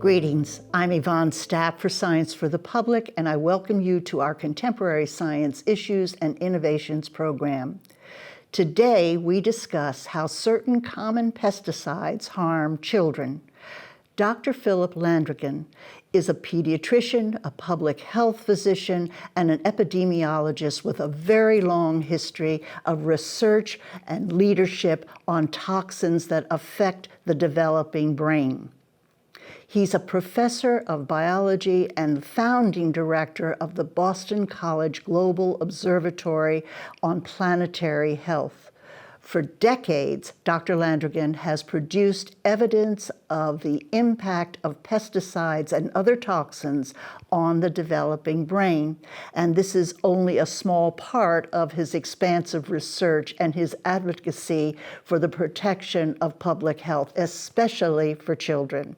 Greetings, I'm Yvonne Stapp for Science for the Public, and I welcome you to our Contemporary Science Issues and Innovations program. Today, we discuss how certain common pesticides harm children. Dr. Philip Landrigan is a pediatrician, a public health physician, and an epidemiologist with a very long history of research and leadership on toxins that affect the developing brain. He's a professor of biology and founding director of the Boston College Global Observatory on Planetary Health. For decades, Dr. Landrigan has produced evidence of the impact of pesticides and other toxins on the developing brain, and this is only a small part of his expansive research and his advocacy for the protection of public health, especially for children.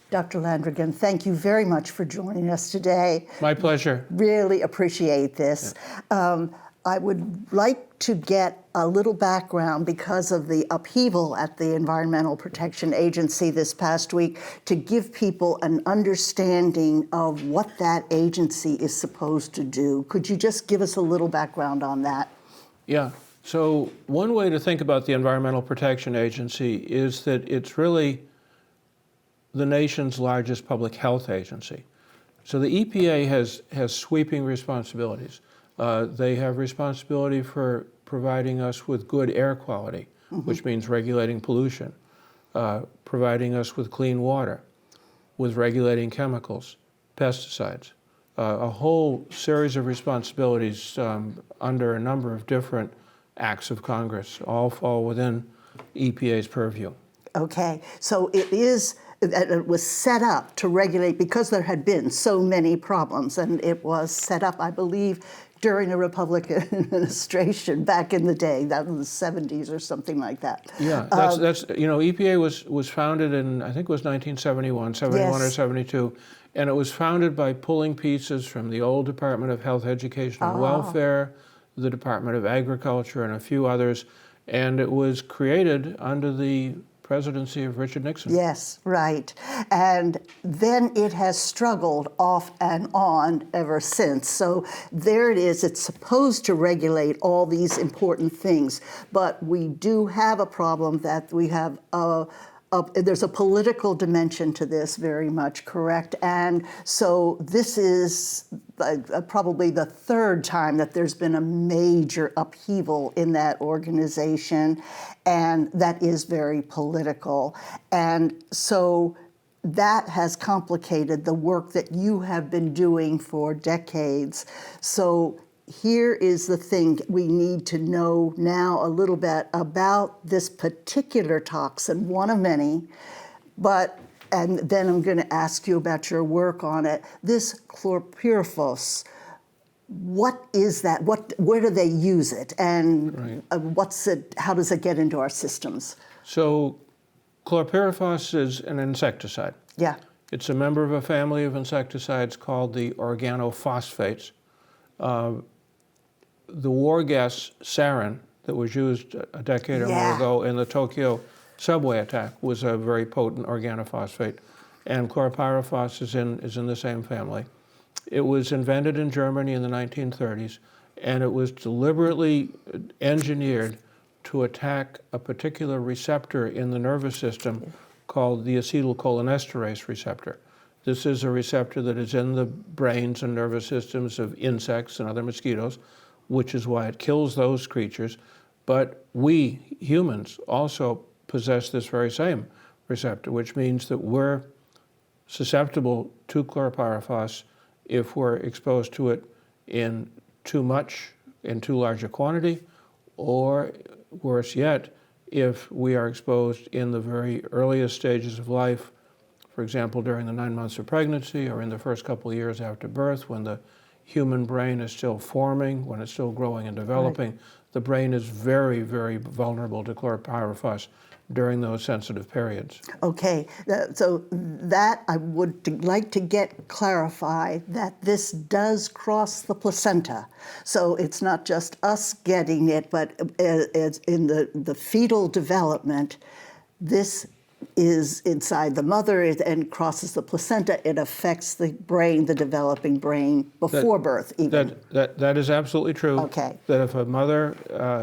Dr. Landrigan, thank you very much for joining us today. My pleasure. Really appreciate this. Yeah. I would like to get a little background because of the upheaval at the Environmental Protection Agency this past week to give people an understanding of what that agency is supposed to do. Could you just give us a little background on that? Yeah. So one way to think about the Environmental Protection Agency is that it's really the nation's largest public health agency. So the EPA has sweeping responsibilities. They have responsibility for providing us with good air quality, which means regulating pollution, providing us with clean water, with regulating chemicals, pesticides, a whole series of responsibilities under a number of different acts of Congress, all fall within EPA's purview. Okay, so it was set up to regulate because there had been so many problems, and it was set up, I believe, during a Republican administration back in the day, that was the 70s or something like that. Yeah, that's EPA was founded in, I think it was 1971, 71 yes. or 72, and it was founded by pulling pieces from the old Department of Health, Education, and Welfare, the Department of Agriculture, and a few others, and it was created under the presidency of Richard Nixon. Yes, right. And then it has struggled off and on ever since. So there it is. It's supposed to regulate all these important things. But we do have a problem that we have there's a political dimension to this, very much, correct? And so this is probably the third time that there's been a major upheaval in that organization, and that is very political. And so that has complicated the work that you have been doing for decades. So here is the thing we need to know now a little bit about this particular toxin, one of many, and then I'm going to ask you about your work on it. This chlorpyrifos, what is that? Where do they use it? And right. How does it get into our systems? So chlorpyrifos is an insecticide. Yeah. It's a member of a family of insecticides called the organophosphates. The war gas sarin that was used a decade or more ago in the Tokyo subway attack was a very potent organophosphate, and chlorpyrifos is in the same family. It was invented in Germany in the 1930s, and it was deliberately engineered to attack a particular receptor in the nervous system called the acetylcholinesterase receptor. This is a receptor that is in the brains and nervous systems of insects and other mosquitoes, which is why it kills those creatures. But we, humans, also possess this very same receptor, which means that we're susceptible to chlorpyrifos if we're exposed to it in too much, in too large a quantity, or worse yet, if we are exposed in the very earliest stages of life, for example, during the 9 months of pregnancy or in the first couple of years after birth, when the human brain is still forming, when it's still growing and developing, right. The brain is very, very vulnerable to chlorpyrifos during those sensitive periods. Okay, so that I would like to get clarified, that this does cross the placenta. So it's not just us getting it, but in the fetal development, this is inside the mother and crosses the placenta, it affects the brain, the developing brain, before birth even. That is absolutely true. Okay. That if a mother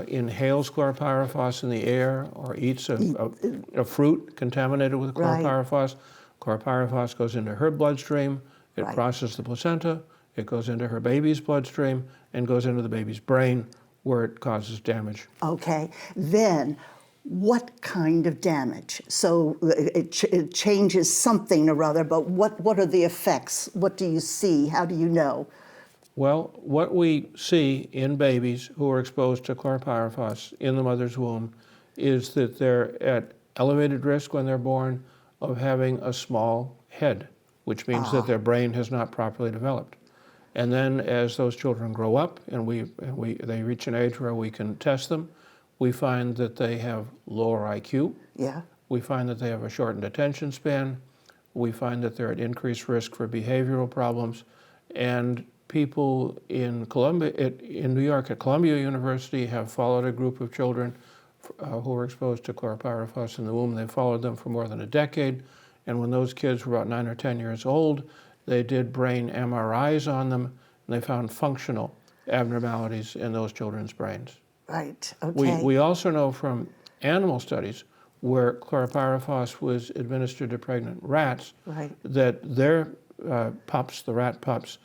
inhales chlorpyrifos in the air or eats a fruit contaminated with chlorpyrifos, chlorpyrifos goes into her bloodstream, it crosses the placenta, it goes into her baby's bloodstream, and goes into the baby's brain, where it causes damage. Okay, then what kind of damage? So it changes something or other, but what are the effects? What do you see? How do you know? Well, what we see in babies who are exposed to chlorpyrifos in the mother's womb is that they're at elevated risk when they're born of having a small head, which means that their brain has not properly developed. And then as those children grow up and they reach an age where we can test them, we find that they have lower IQ. Yeah. We find that they have a shortened attention span. We find that they're at increased risk for behavioral problems. And people in New York at Columbia University have followed a group of children who were exposed to chlorpyrifos in the womb. They followed them for more than a decade. And when those kids were about 9 or 10 years old, they did brain MRIs on them, and they found functional abnormalities in those children's brains. Right, okay. We also know from animal studies where chlorpyrifos was administered to pregnant rats that their pups, the rat pups,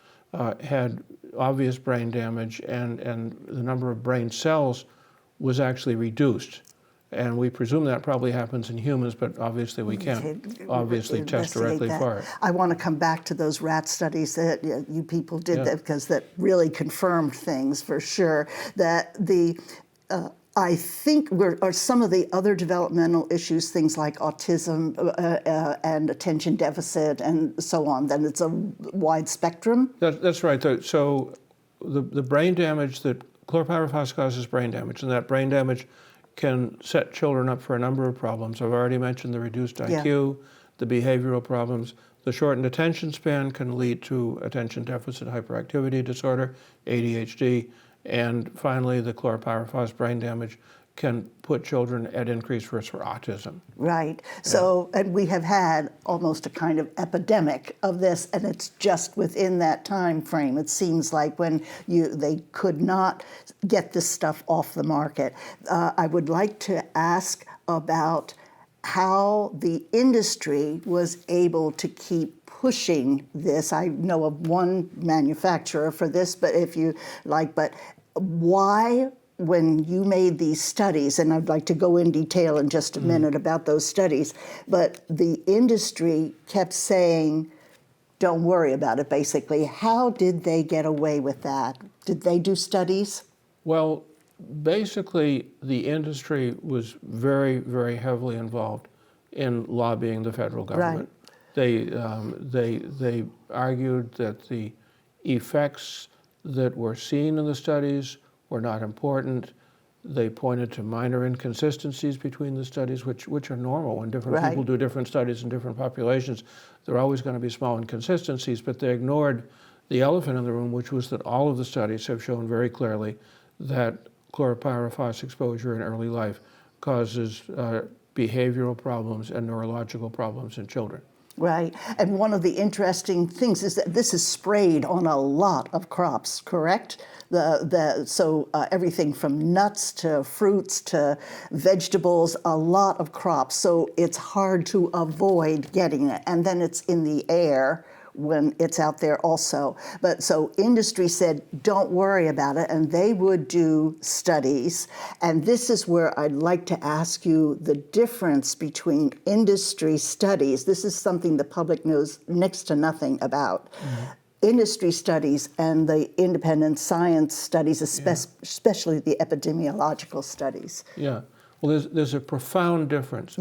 had obvious brain damage, and the number of brain cells was actually reduced. And we presume that probably happens in humans, but obviously we can't obviously test directly for it. I want to come back to those rat studies that you people did, because that really confirmed things for sure. That I think are some of the other developmental issues, things like autism and attention deficit and so on, then it's a wide spectrum? That's right. So the brain damage that chlorpyrifos causes brain damage, and that brain damage can set children up for a number of problems. I've already mentioned the reduced IQ, the behavioral problems. The shortened attention span can lead to attention deficit hyperactivity disorder, ADHD, and finally the chlorpyrifos brain damage can put children at increased risk for autism. Right. So, and we have had almost a kind of epidemic of this, and it's just within that time frame. It seems like when they could not get this stuff off the market. I would like to ask about how the industry was able to keep pushing this. I know of one manufacturer for this, but if you like, but why, when you made these studies, and I'd like to go in detail in just a minute about those studies, but the industry kept saying, don't worry about it, basically. How did they get away with that? Did they do studies? Well, basically, the industry was very, very heavily involved in lobbying the federal government. They argued that the effects that were seen in the studies were not important. They pointed to minor inconsistencies between the studies, which are normal when different people do different studies in different populations. There are always going to be small inconsistencies, but they ignored the elephant in the room, which was that all of the studies have shown very clearly that chlorpyrifos exposure in early life causes behavioral problems and neurological problems in children. Right, and one of the interesting things is that this is sprayed on a lot of crops, correct? So everything from nuts to fruits to vegetables, a lot of crops. So it's hard to avoid getting it, and then it's in the air when it's out there also. But so industry said, don't worry about it, and they would do studies. And this is where I'd like to ask you the difference between industry studies. This is something the public knows next to nothing about. Industry studies and the independent science studies, especially the epidemiological studies. Yeah. Well, there's a profound difference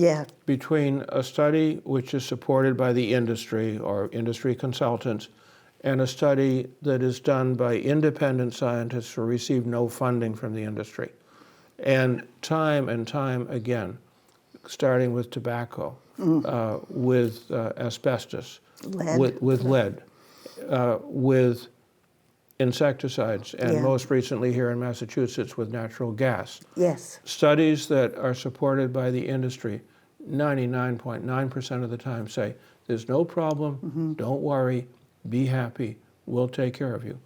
between a study which is supported by the industry or industry consultants and a study that is done by independent scientists who receive no funding from the industry. And time again, starting with tobacco, with asbestos, with lead, with insecticides, and most recently here in Massachusetts with natural gas. Yes. Studies that are supported by the industry 99.9% of the time say, there's no problem, don't worry, be happy, we'll take care of you.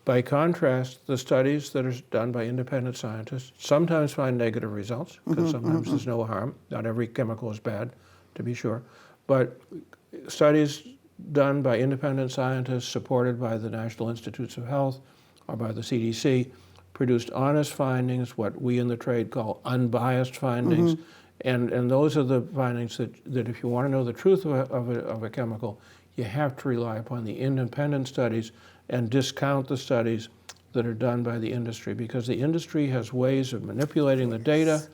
By contrast, the studies that are done by independent scientists sometimes find negative results, because sometimes there's no harm. Not every chemical is bad, to be sure. But studies done by independent scientists supported by the National Institutes of Health or by the CDC produced honest findings, what we in the trade call unbiased findings. And those are the findings that if you want to know the truth of a chemical, you have to rely upon the independent studies and discount the studies that are done by the industry, because the industry has ways of manipulating the data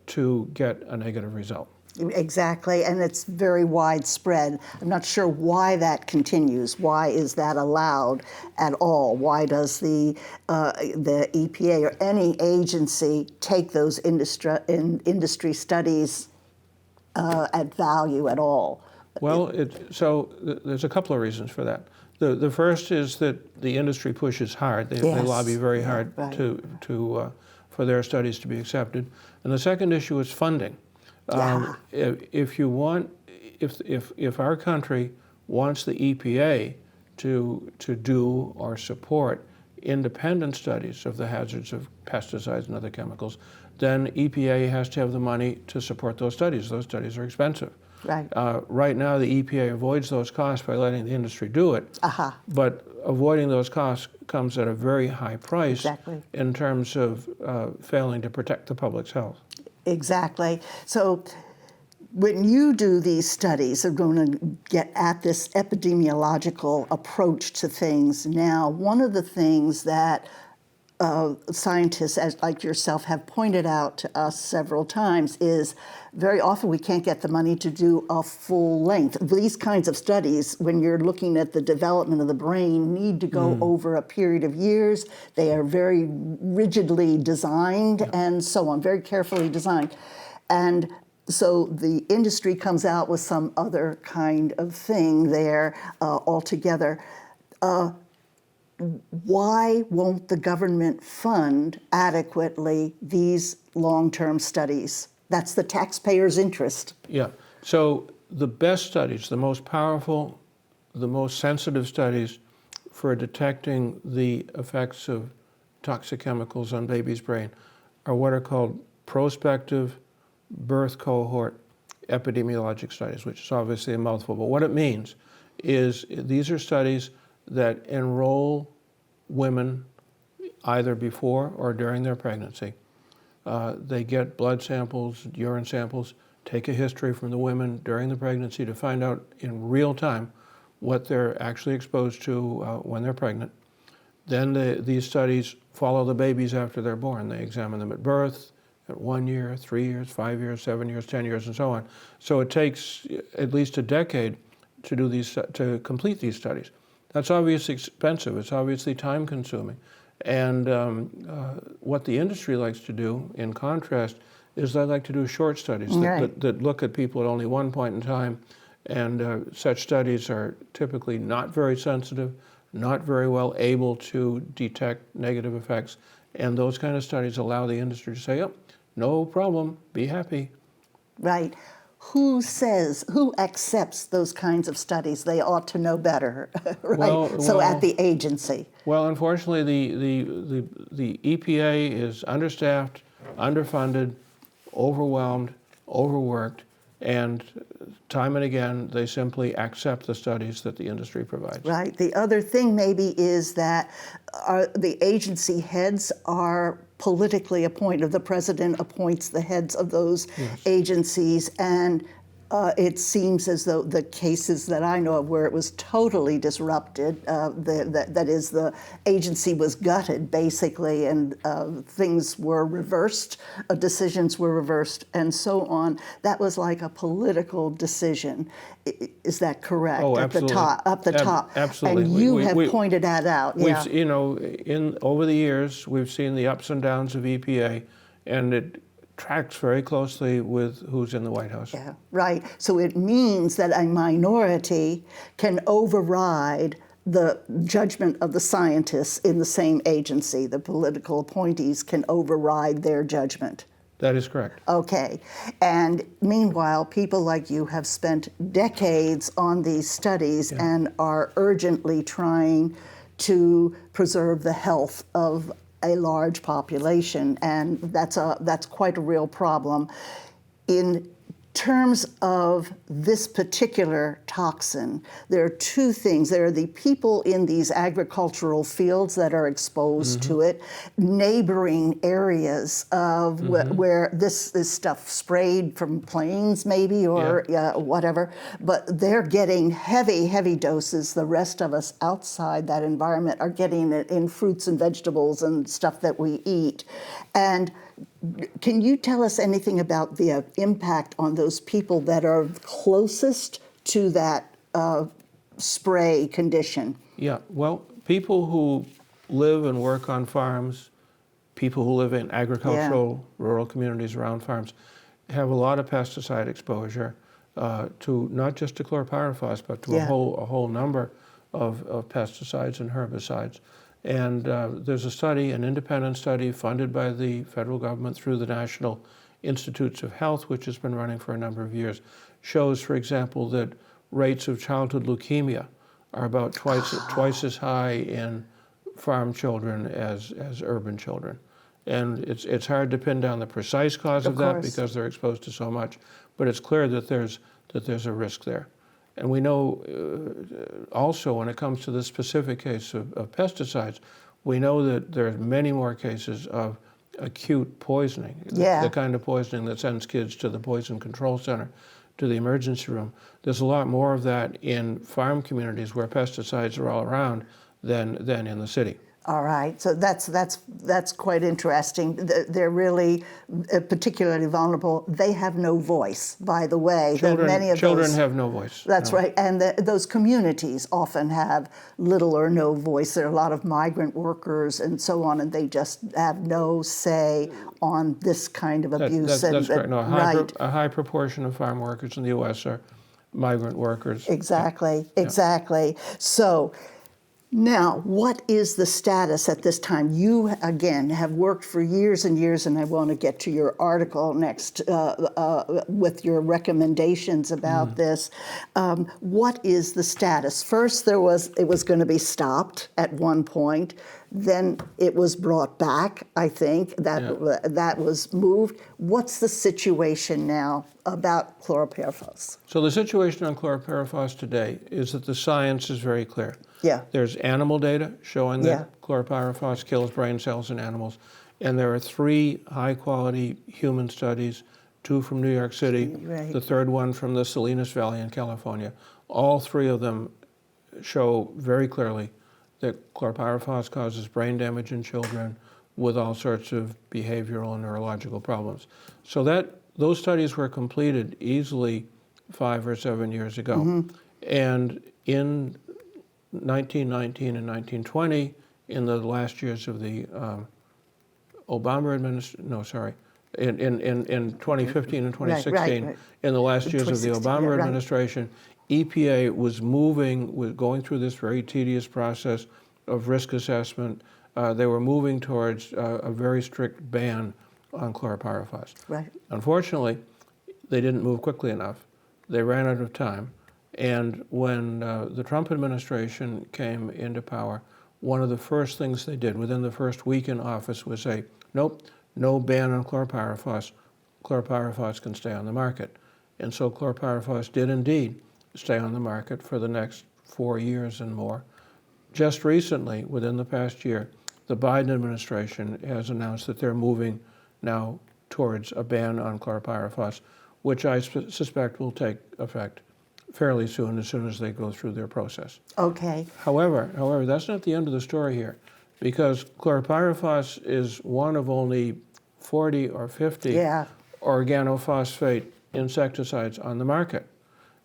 to get a negative result. Exactly, and it's very widespread. I'm not sure why that continues. Why is that allowed at all? Why does the EPA or any agency take those industry studies at value at all? Well, so there's a couple of reasons for that. The first is that the industry pushes hard. They lobby very hard for their studies to be accepted. And the second issue is funding. If our country wants the EPA to do or support independent studies of the hazards of pesticides and other chemicals, then EPA has to have the money to support those studies. Those studies are expensive. Right. Right now, the EPA avoids those costs by letting the industry do it. But avoiding those costs comes at a very high price in terms of failing to protect the public's health. Exactly. So when you do these studies, are going to get at this epidemiological approach to things. Now, one of the things that scientists like yourself have pointed out to us several times is very often we can't get the money to do a full length. These kinds of studies, when you're looking at the development of the brain, need to go over a period of years. They are very rigidly designed and so on, very carefully designed. And so the industry comes out with some other kind of thing there altogether. Why won't the government fund adequately these long-term studies? That's the taxpayer's interest. Yeah. So the best studies, the most powerful, the most sensitive studies for detecting the effects of toxic chemicals on baby's brain are what are called prospective birth cohort epidemiologic studies, which is obviously a mouthful. But what it means is these are studies that enroll women either before or during their pregnancy. They get blood samples, urine samples, take a history from the women during the pregnancy to find out in real time what they're actually exposed to when they're pregnant. Then these studies follow the babies after they're born. They examine them at birth, at 1 year, 3 years, 5 years, 7 years, 10 years, and so on. So it takes at least a decade to complete these studies. That's obviously expensive. It's obviously time-consuming. And what the industry likes to do, in contrast, is they like to do short studies that look at people at only one point in time. And such studies are typically not very sensitive, not very well able to detect negative effects. And those kind of studies allow the industry to say, oh, no problem, be happy. Right. Who accepts those kinds of studies? They ought to know better, right? So at the agency. Well, unfortunately, the EPA is understaffed, underfunded, overwhelmed, overworked, and time and again, they simply accept the studies that the industry provides. Right. The other thing maybe is that the agency heads are politically appointed. The president appoints the heads of those agencies, and it seems as though the cases that I know of where it was totally disrupted, that is, the agency was gutted, basically, and things were reversed, decisions were reversed, and so on. That was like a political decision. Is that correct? Oh, absolutely. At the top. Absolutely. And you have pointed that out. We've, you know, over the years, we've seen the ups and downs of EPA, and it tracks very closely with who's in the White House. Yeah, right. So it means that a minority can override the judgment of the scientists in the same agency. The political appointees can override their judgment. That is correct. Okay. And meanwhile, people like you have spent decades on these studies and are urgently trying to preserve the health of a large population, and that's quite a real problem. In terms of this particular toxin, there are two things. There are the people in these agricultural fields that are exposed to it, neighboring areas of where this stuff sprayed from planes maybe or whatever, but they're getting heavy, heavy doses. The rest of us outside that environment are getting it in fruits and vegetables and stuff that we eat. And can you tell us anything about the impact on those people that are closest to that spray condition? Yeah, well, people who live and work on farms, people who live in agricultural, rural communities around farms, have a lot of pesticide exposure to not just to chlorpyrifos, but to a whole number of pesticides and herbicides. And there's a study, an independent study funded by the federal government through the National Institutes of Health, which has been running for a number of years, shows, for example, that rates of childhood leukemia are about twice as high in farm children as urban children. And it's hard to pin down the precise cause of that because they're exposed to so much, but it's clear that there's a risk there. And we know also when it comes to the specific case of pesticides, we know that there are many more cases of acute poisoning, the kind of poisoning that sends kids to the poison control center, to the emergency room. There's a lot more of that in farm communities where pesticides are all around than in the city. All right, so that's quite interesting. They're really particularly vulnerable. They have no voice, by the way. Children have no voice. That's right, and those communities often have little or no voice. There are a lot of migrant workers and so on, and they just have no say on this kind of abuse. That's correct. No, a high proportion of farm workers in the U.S. are migrant workers. Exactly, exactly. So. Now, what is the status at this time? You, again, have worked for years and years, and I want to get to your article next with your recommendations about this. What is the status? First, it was going to be stopped at one point. Then it was brought back, I think. That was moved. What's the situation now about chlorpyrifos? So the situation on chlorpyrifos today is that the science is very clear. Yeah. There's animal data showing that chlorpyrifos kills brain cells in animals. And there are 3 high-quality human studies, 2 from New York City, the third one from the Salinas Valley in California. All 3 of them show very clearly that chlorpyrifos causes brain damage in children with all sorts of behavioral and neurological problems. So those studies were completed easily 5 or 7 years ago. And in 1919 and 1920, in the last years of the Obama administration, in 2015 and 2016, in the last years of the Obama administration, EPA was going through this very tedious process of risk assessment. They were moving towards a very strict ban on chlorpyrifos. Right. Unfortunately, they didn't move quickly enough. They ran out of time. And when the Trump administration came into power, one of the first things they did within the first week in office was say, nope, no ban on chlorpyrifos. Chlorpyrifos can stay on the market. And so chlorpyrifos did indeed stay on the market for the next 4 years and more. Just recently, within the past year, the Biden administration has announced that they're moving now towards a ban on chlorpyrifos, which I suspect will take effect fairly soon, as soon as they go through their process. Okay. However, that's not the end of the story here, because chlorpyrifos is one of only 40 or 50 organophosphate insecticides on the market.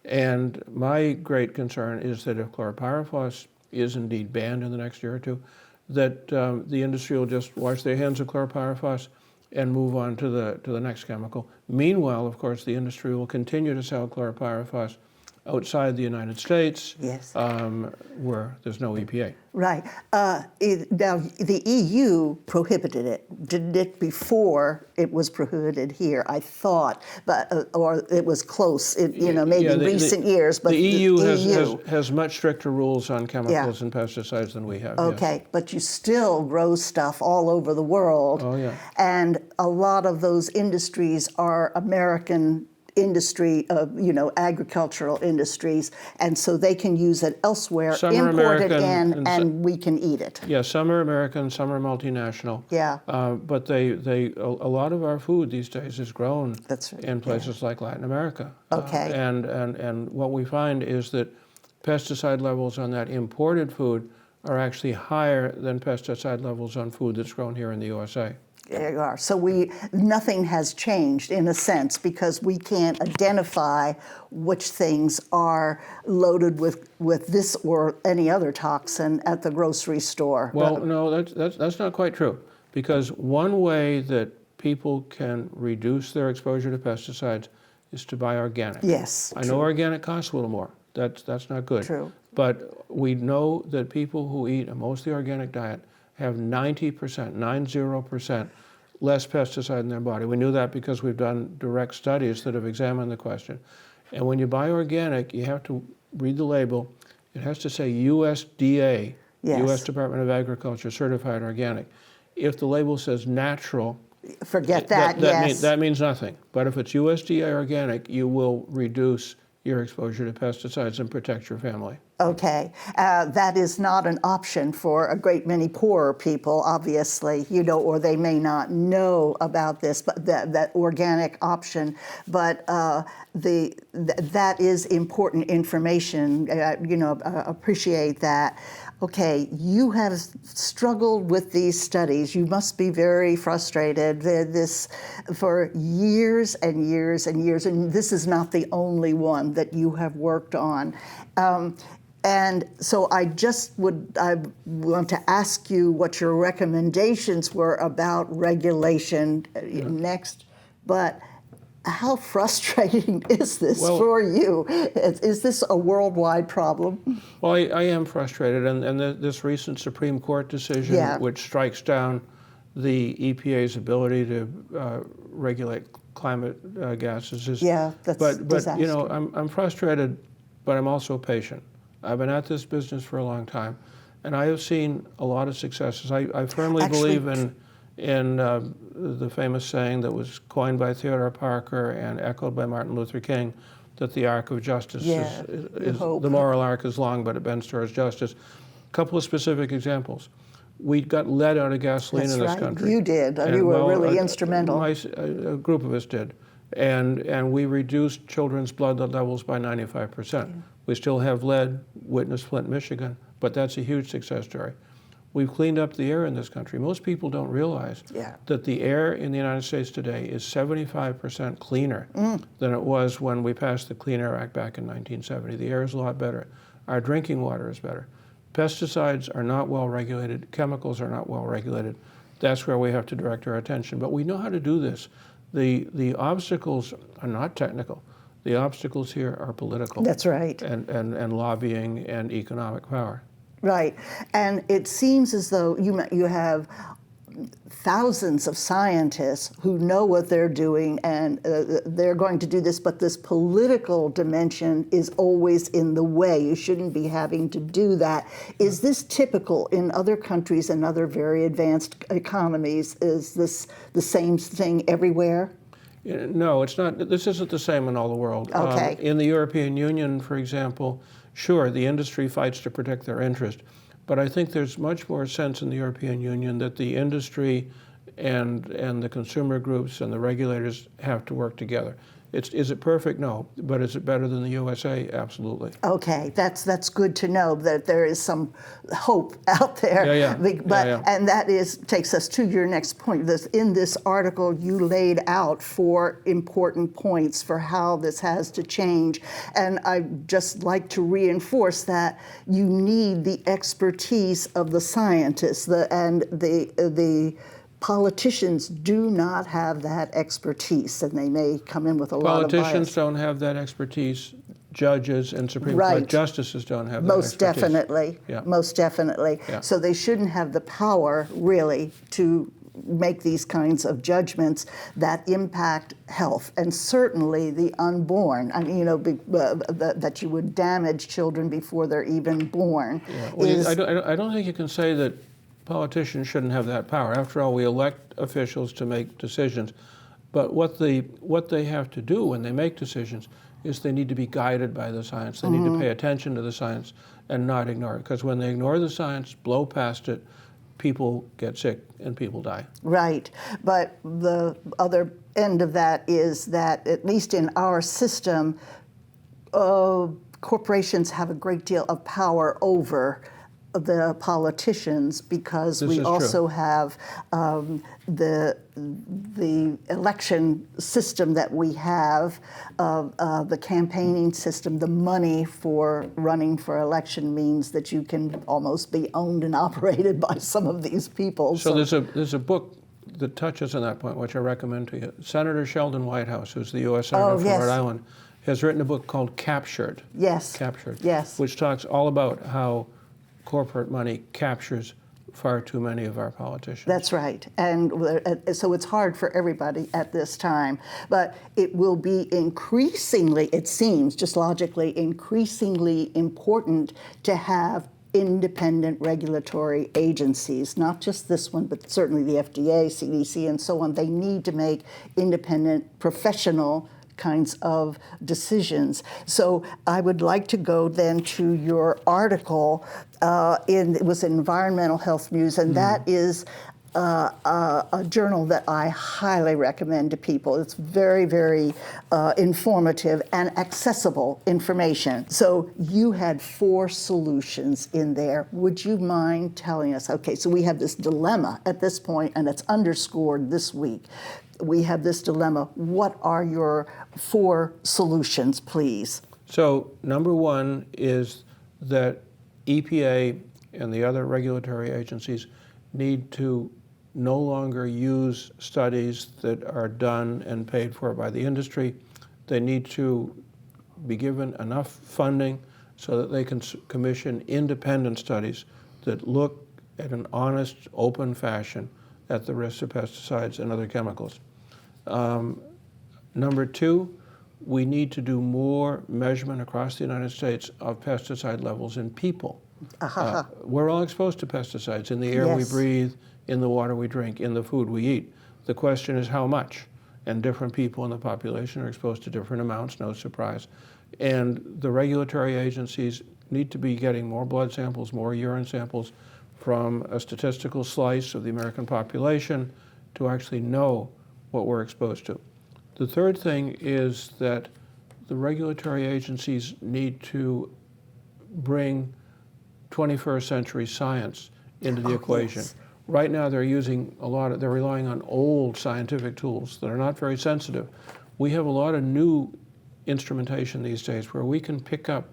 And my great concern is that if chlorpyrifos is indeed banned in the next year or two, that the industry will just wash their hands of chlorpyrifos and move on to the next chemical. Meanwhile, of course, the industry will continue to sell chlorpyrifos Outside the United States, yes, where there's no EPA. Right. Now, the EU prohibited it, did it before it was prohibited here, I thought, but or it was close, maybe recent years. But the EU has much stricter rules on chemicals and pesticides than we have. Okay, yes. But you still grow stuff all over the world. Oh, yeah. And a lot of those industries are American industry, agricultural industries, and so they can use it elsewhere, import it in, and we can eat it. Yeah, some are American, some are multinational. Yeah. But a lot of our food these days is grown in places like Latin America. Okay. And what we find is that pesticide levels on that imported food are actually higher than pesticide levels on food that's grown here in the USA. There you are. So nothing has changed in a sense because we can't identify which things are loaded with this or any other toxin at the grocery store. Well, no, that's not quite true, because one way that people can reduce their exposure to pesticides is to buy organic. Yes. I know organic costs a little more. That's not good. True. But we know that people who eat a mostly organic diet have 90% less pesticide in their body. We knew that because we've done direct studies that have examined the question. And when you buy organic, you have to read the label. It has to say USDA, U.S. Department of Agriculture, certified organic. If the label says natural, forget that, yes. That means nothing. But if it's USDA organic, you will reduce your exposure to pesticides and protect your family. Okay, that is not an option for a great many poorer people, obviously, or they may not know about this, but that organic option. But that is important information. Appreciate that. Okay, you have struggled with these studies. You must be very frustrated. This for years and years and years, and this is not the only one that you have worked on. And so I want to ask you what your recommendations were about regulation next, but how frustrating is this for you? Is this a worldwide problem? Well, I am frustrated, and this recent Supreme Court decision, which strikes down the EPA's ability to regulate climate gases, is that's disastrous. I'm frustrated, but I'm also patient. I've been at this business for a long time, and I have seen a lot of successes. I firmly believe in the famous saying that was coined by Theodore Parker and echoed by Martin Luther King, that the arc of justice is the moral arc is long, but it bends towards justice. A couple of specific examples. We got lead out of gasoline in this country. You did. You were really instrumental. A group of us did. And we reduced children's blood levels by 95%. We still have lead, witness Flint, Michigan, but that's a huge success story. We've cleaned up the air in this country. Most people don't realize that the air in the United States today is 75% cleaner than it was when we passed the Clean Air Act back in 1970. The air is a lot better. Our drinking water is better. Pesticides are not well regulated. Chemicals are not well regulated. That's where we have to direct our attention. But we know how to do this. The obstacles are not technical. The obstacles here are political. That's right. And lobbying and economic power. Right. And it seems as though you have thousands of scientists who know what they're doing, and they're going to do this, but this political dimension is always in the way. You shouldn't be having to do that. Is this typical in other countries and other very advanced economies? Is this the same thing everywhere? No, it's not. This isn't the same in all the world. Okay. In the European Union, for example, sure, the industry fights to protect their interest, but I think there's much more sense in the European Union that the industry and the consumer groups and the regulators have to work together. Is it perfect? No. But is it better than the USA? Absolutely. Okay, that's good to know that there is some hope out there. And that takes us to your next point. In this article, you laid out 4 important points for how this has to change. And I'd just like to reinforce that you need the expertise of the scientists and the politicians do not have that expertise, and they may come in with a lot of bias. Politicians don't have that expertise. judges and Supreme Court justices don't have that Most expertise. definitely. Yeah. Most definitely. Yeah. So they shouldn't have the power, really, to make these kinds of judgments that impact health, and certainly the unborn. I mean, that you would damage children before they're even born. Yeah. Well, I don't think you can say that politicians shouldn't have that power. After all, we elect officials to make decisions. But what they have to do when they make decisions is they need to be guided by the science. They need to pay attention to the science and not ignore it. Because when they ignore the science, blow past it, people get sick and people die. Right. But the other end of that is that, at least in our system, corporations have a great deal of power over the politicians, because we also have the election system that we have, the campaigning system. The money for running for election means that you can almost be owned and operated by some of these people. So there's a book that touches on that point, which I recommend to you. Senator Sheldon Whitehouse, who's the U.S. Senator from Rhode Island, has written a book called Captured. Yes. Captured. Yes. Which talks all about how corporate money captures far too many of our politicians. That's right. And so it's hard for everybody at this time. But it will be increasingly, it seems, just logically, increasingly important to have independent regulatory agencies, not just this one, but certainly the FDA, CDC, and so on. They need to make independent, professional kinds of decisions. So I would like to go then to your article it was Environmental Health News, and that is a journal that I highly recommend to people. It's very, very informative and accessible information. So you had 4 solutions in there. Would you mind telling us? Okay, so we have this dilemma at this point, and it's underscored this week. We have this dilemma. What are your 4 solutions, please? So number 1 is that EPA and the other regulatory agencies need to no longer use studies that are done and paid for by the industry. They need to be given enough funding so that they can commission independent studies that look at an honest, open fashion at the risks of pesticides and other chemicals. Number 2, we need to do more measurement across the United States of pesticide levels in people. We're all exposed to pesticides in the air we breathe, in the water we drink, in the food we eat. The question is how much, and different people in the population are exposed to different amounts, no surprise. And the regulatory agencies need to be getting more blood samples, more urine samples from a statistical slice of the American population to actually know what we're exposed to. The third thing is that the regulatory agencies need to bring 21st century science into the equation. Yes. Right now they're relying on old scientific tools that are not very sensitive. We have a lot of new instrumentation these days where we can pick up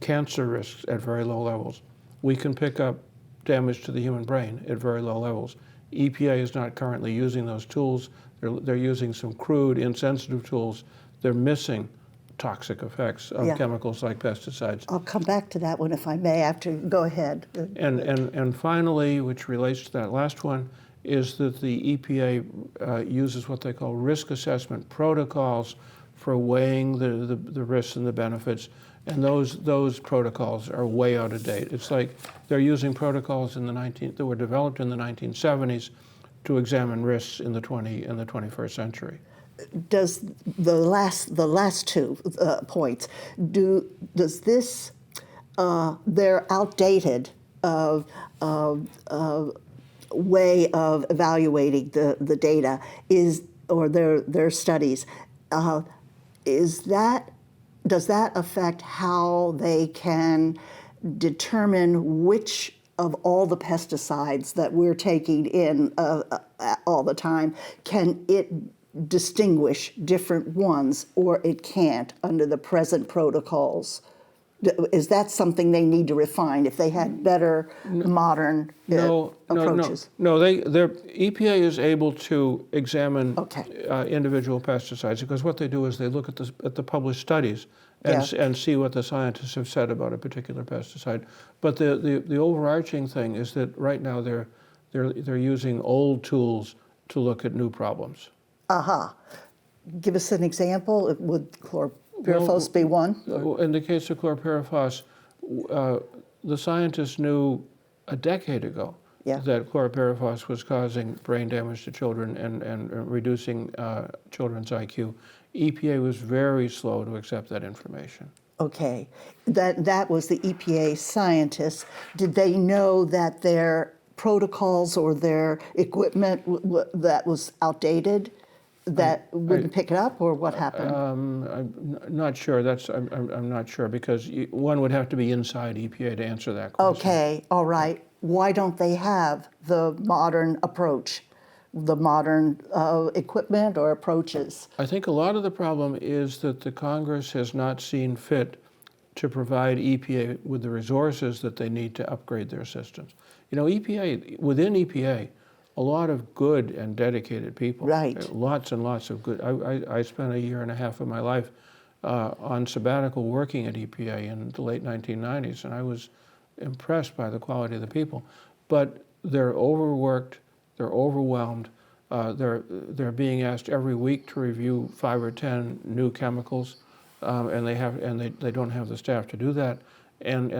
cancer risks at very low levels. We can pick up damage to the human brain at very low levels. EPA is not currently using those tools. They're using some crude, insensitive tools. They're missing toxic effects of chemicals like pesticides. I'll come back to that one if I may go ahead. And finally, which relates to that last one, is that the EPA uses what they call risk assessment protocols for weighing the risks and the benefits. And those protocols are way out of date. It's like they're using protocols that were developed in the 1970s to examine risks in the 21st century. Does the last 2 points, does this, their outdated way of evaluating the data or their studies, does that affect how they can determine which of all the pesticides that we're taking in all the time, can it distinguish different ones, or it can't under the present protocols? Is that something they need to refine if they had better modern approaches? No, their EPA is able to examine individual pesticides, because what they do is they look at the published studies and see what the scientists have said about a particular pesticide. But the overarching thing is that right now they're using old tools to look at new problems. Aha. Give us an example. Would chlorpyrifos be one? In the case of chlorpyrifos, the scientists knew a decade ago that chlorpyrifos was causing brain damage to children and reducing children's IQ. EPA was very slow to accept that information. Okay, that was the EPA scientists. Did they know that their protocols or their equipment that was outdated, that wouldn't pick it up, or what happened? I'm not sure. I'm not sure, because one would have to be inside EPA to answer that question. Okay, all right. Why don't they have the modern approach, the modern equipment or approaches? I think a lot of the problem is that the Congress has not seen fit to provide EPA with the resources that they need to upgrade their systems. You know, within EPA, a lot of good and dedicated people. Right. Lots and lots of good. I spent 1.5 years of my life on sabbatical working at EPA in the late 1990s, and I was impressed by the quality of the people. But they're overworked, they're overwhelmed, they're being asked every week to review 5 or 10 new chemicals, and they don't have the staff to do that, and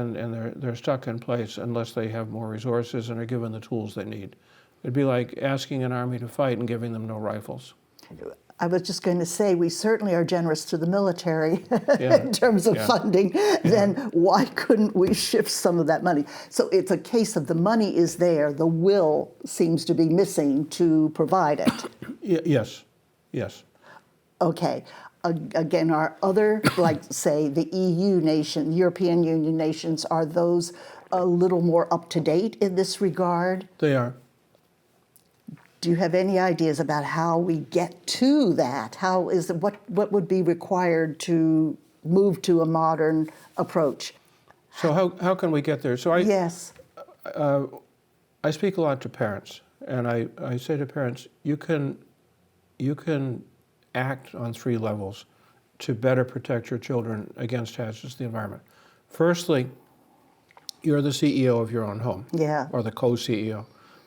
they're stuck in place unless they have more resources and are given the tools they need. It'd be like asking an army to fight and giving them no rifles. I was just going to say, we certainly are generous to the military in terms of funding. Then why couldn't we shift some of that money? So it's a case of the money is there, the will seems to be missing to provide it. Yes, yes. Okay. Again, our other, like say the EU nation, European Union nations, are those a little more up to date in this regard? They are. Do you have any ideas about how we get to that? What would be required to move to a modern approach? So how can we get there? So Yes. I speak a lot to parents, and I say to parents, you can act on 3 levels to better protect your children against hazards to the environment. Firstly, you're the CEO of your own home, or the co-CEO.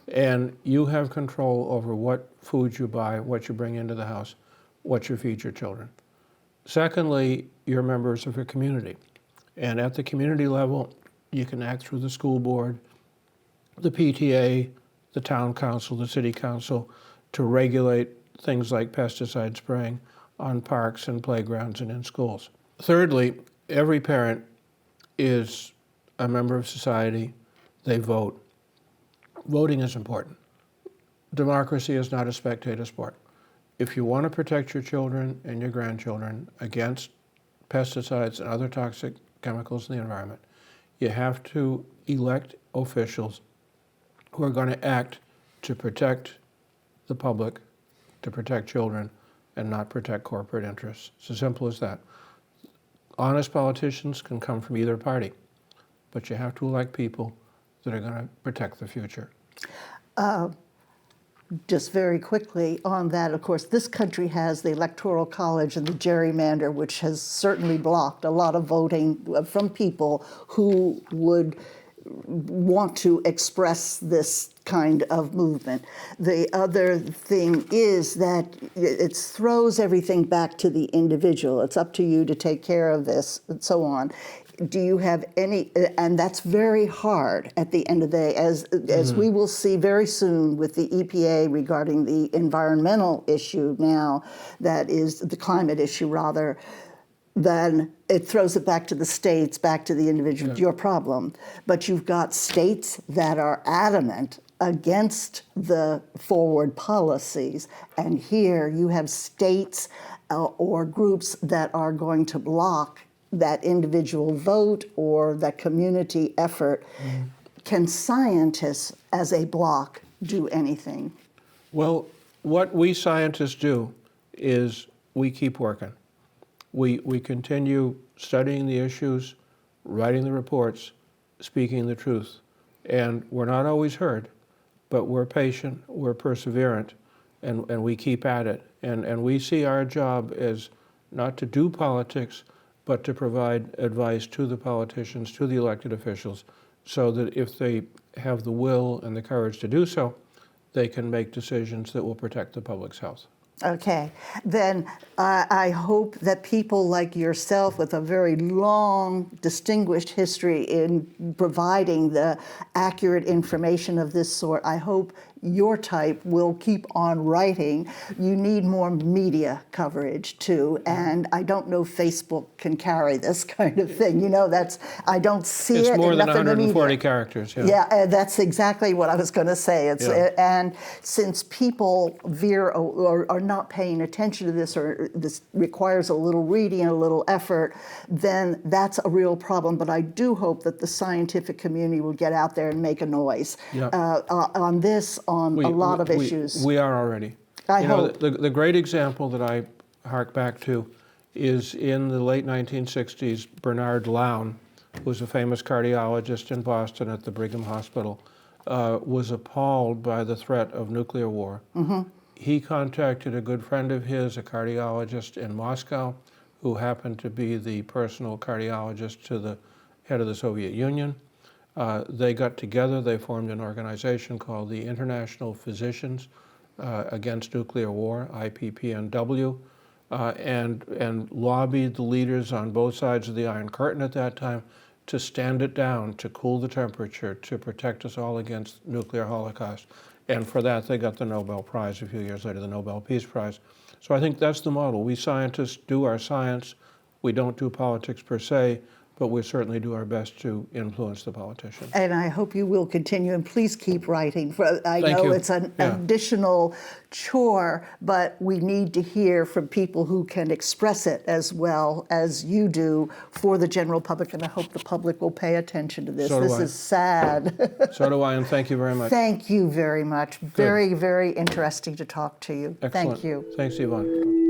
And you have control over what food you buy, what you bring into the house, what you feed your children. Secondly, you're members of a community. And at the community level, you can act through the school board, the PTA, the town council, the city council, to regulate things like pesticide spraying on parks and playgrounds and in schools. Thirdly, every parent is a member of society. They vote. Voting is important. Democracy is not a spectator sport. If you want to protect your children and your grandchildren against pesticides and other toxic chemicals in the environment, you have to elect officials who are going to act to protect the public, to protect children, and not protect corporate interests. It's as simple as that. Honest politicians can come from either party, but you have to elect people that are going to protect the future. Just very quickly on that, of course, this country has the Electoral College and the gerrymander, which has certainly blocked a lot of voting from people who would want to express this kind of movement. The other thing is that it throws everything back to the individual. It's up to you to take care of this and so on. Do you have any, and that's very hard at the end of the day, as we will see very soon with the EPA regarding the environmental issue now, that is the climate issue rather, then it throws it back to the states, back to the individual, your problem. But you've got states that are adamant against the forward policies, and here you have states or groups that are going to block that individual vote or that community effort. Can scientists, as a block, do anything? Well, what we scientists do is we keep working. We continue studying the issues, writing the reports, speaking the truth. And we're not always heard, but we're patient, we're perseverant, and we keep at it. And we see our job as not to do politics, but to provide advice to the politicians, to the elected officials, so that if they have the will and the courage to do so, they can make decisions that will protect the public's health. Okay, then I hope that people like yourself with a very long, distinguished history in providing the accurate information of this sort, I hope your type will keep on writing. You need more media coverage too, and I don't know if Facebook can carry this kind of thing. You know, I don't see it It's more than enough in the 140 media. characters. Yeah. Yeah, that's exactly what I was going to say. And since people veer or are not paying attention to this, or this requires a little reading, a little effort, then that's a real problem. But I do hope that the scientific community will get out there and make a noise on this, on a lot of issues. We are already. I hope. The great example that I hark back to is in the late 1960s, Bernard Lown, who was a famous cardiologist in Boston at the Brigham Hospital, was appalled by the threat of nuclear war. Mm-hmm. He contacted a good friend of his, a cardiologist in Moscow, who happened to be the personal cardiologist to the head of the Soviet Union. They got together, they formed an organization called the International Physicians Against Nuclear War, IPPNW, and lobbied the leaders on both sides of the Iron Curtain at that time to stand it down, to cool the temperature, to protect us all against nuclear holocaust. And for that, they got the Nobel Prize a few years later, the Nobel Peace Prize. So I think that's the model. We scientists do our science. We don't do politics per se, but we certainly do our best to influence the politicians. And I hope you will continue, and please keep writing. I Thank know you. it's an additional chore, but we need to hear from people who can express it as well as you do for the general public, and I hope the public will pay attention to this. So do This I. is sad. So do I, and thank you very much. Thank you very much. Very, very interesting to talk to you. Excellent. Thank you. Thanks, Yvonne.